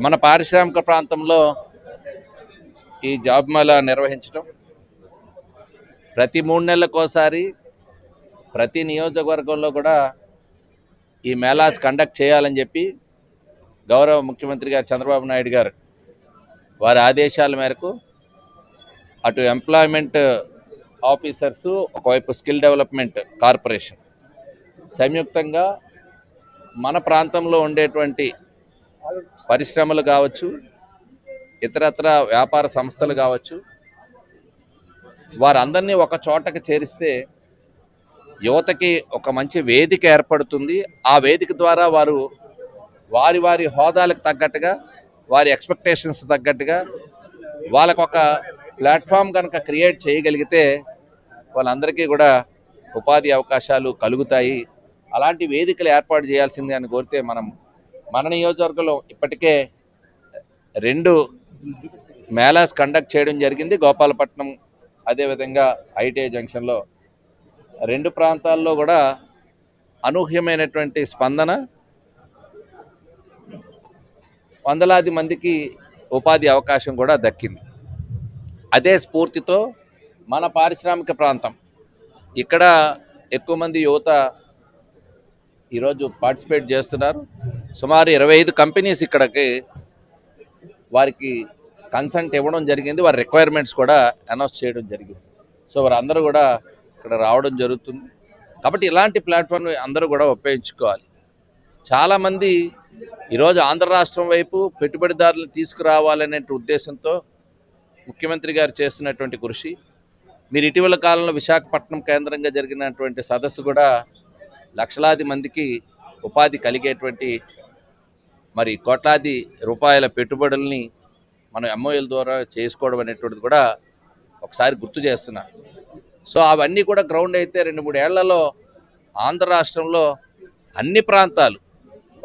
మన పారిశ్రామిక ప్రాంతంలో ఈ జాబ్ మేళా నిర్వహించడం ప్రతి 3 నెలలకోసారి ప్రతి నియోజకవర్గంలో కూడా ఈ మేళాస్ కండక్ట్ చేయాలని చెప్పి గౌరవ ముఖ్యమంత్రి గారు చంద్రబాబు నాయుడు గారు వారి ఆదేశాల మేరకు అటు ఎంప్లాయ్మెంట్ ఆఫీసర్స్ ఒకవైపు స్కిల్ డెవలప్మెంట్ కార్పొరేషన్ సంయుక్తంగా మన ప్రాంతంలో ఉండేటువంటి పరిశ్రమలు కావచ్చు, ఇతరత్ర వ్యాపార సంస్థలు కావచ్చు, వారందరినీ ఒక చోటకి చేరిస్తే యువతకి ఒక మంచి వేదిక ఏర్పడుతుంది. ఆ వేదిక ద్వారా వారు వారి వారి హోదాలకు తగ్గట్టుగా, వారి ఎక్స్పెక్టేషన్స్ తగ్గట్టుగా వాళ్ళకు ఒక ప్లాట్ఫామ్ కనుక క్రియేట్ చేయగలిగితే వాళ్ళందరికీ కూడా ఉపాధి అవకాశాలు కలుగుతాయి. అలాంటి వేదికలు ఏర్పాటు చేయాల్సిందే అని కోరితే మన నియోజకవర్గంలో ఇప్పటికే 2 మేళాస్ కండక్ట్ చేయడం జరిగింది. గోపాలపట్నం, అదేవిధంగా ఐటీఐ జంక్షన్లో 2 ప్రాంతాల్లో కూడా అనూహ్యమైనటువంటి స్పందన, వందలాది మందికి ఉపాధి అవకాశం కూడా దక్కింది. అదే స్ఫూర్తితో మన పారిశ్రామిక ప్రాంతం ఇక్కడ ఎక్కువ మంది యువత ఈరోజు పార్టిసిపేట్ చేస్తున్నారు. సుమారు 25 కంపెనీస్ ఇక్కడికి వారికి కన్సెంట్ ఇవ్వడం జరిగింది. వారి రిక్వైర్మెంట్స్ కూడా అనౌన్స్ చేయడం జరిగింది. సో వారందరూ కూడా ఇక్కడ రావడం జరుగుతుంది. కాబట్టి ఇలాంటి ప్లాట్ఫామ్ అందరూ కూడా ఉపయోగించుకోవాలి. చాలామంది ఈరోజు ఆంధ్ర రాష్ట్రం వైపు పెట్టుబడిదారులు తీసుకురావాలనే ఉద్దేశంతో ముఖ్యమంత్రి గారు చేస్తున్నటువంటి కృషి, మీరు ఇటీవల కాలంలో విశాఖపట్నం కేంద్రంగా జరిగినటువంటి సదస్సు కూడా లక్షలాది మందికి ఉపాధి కలిగేటువంటి మరి కోట్లాది రూపాయల పెట్టుబడుల్ని మనం ఎంఓఎల్ ద్వారా చేసుకోవడం అనేటువంటిది కూడా ఒకసారి గుర్తు చేస్తున్నా. సో అవన్నీ కూడా గ్రౌండ్ అయితే 2-3 ఏళ్లలో ఆంధ్ర రాష్ట్రంలో అన్ని ప్రాంతాలు,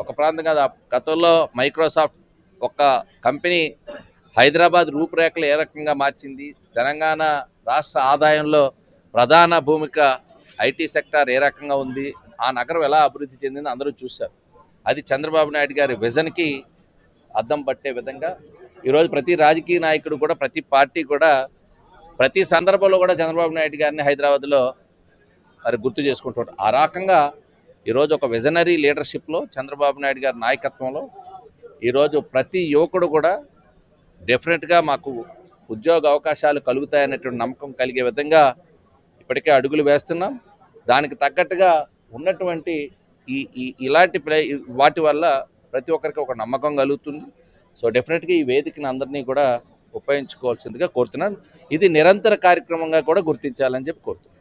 ఒక ప్రాంతం కాదు, గతంలో మైక్రోసాఫ్ట్ ఒక కంపెనీ హైదరాబాద్ రూపురేఖలు ఏ రకంగా మార్చింది, తెలంగాణ రాష్ట్ర ఆదాయంలో ప్రధాన భూమిక ఐటీ సెక్టార్ ఏ రకంగా ఉంది, ఆ నగరం ఎలా అభివృద్ధి చెందిందో అందరూ చూశారు. అది చంద్రబాబు నాయుడు గారి విజన్కి అద్దం పట్టే విధంగా ఈరోజు ప్రతి రాజకీయ నాయకుడు కూడా, ప్రతి పార్టీ కూడా, ప్రతి సందర్భంలో కూడా చంద్రబాబు నాయుడు గారిని హైదరాబాద్లో మరి గుర్తు చేసుకుంటారు. ఆ రకంగా ఈరోజు ఒక విజనరీ లీడర్షిప్లో చంద్రబాబు నాయుడు గారి నాయకత్వంలో ఈరోజు ప్రతి యువకుడు కూడా డెఫినెట్గా మాకు ఉద్యోగ అవకాశాలు కలుగుతాయనేటువంటి నమ్మకం కలిగే విధంగా ఇప్పటికే అడుగులు వేస్తున్నాం. దానికి తగ్గట్టుగా ఉన్నటువంటి ఇలాంటి వాటి వల్ల ప్రతి ఒక్కరికి ఒక నమ్మకం కలుగుతుంది. సో డెఫినెట్గా ఈ వేదికను అందరినీ కూడా ఉపయోగించుకోవాల్సిందిగా కోరుతున్నాను. ఇది నిరంతర కార్యక్రమంగా కూడా గుర్తించాలని చెప్పి కోరుతున్నాను.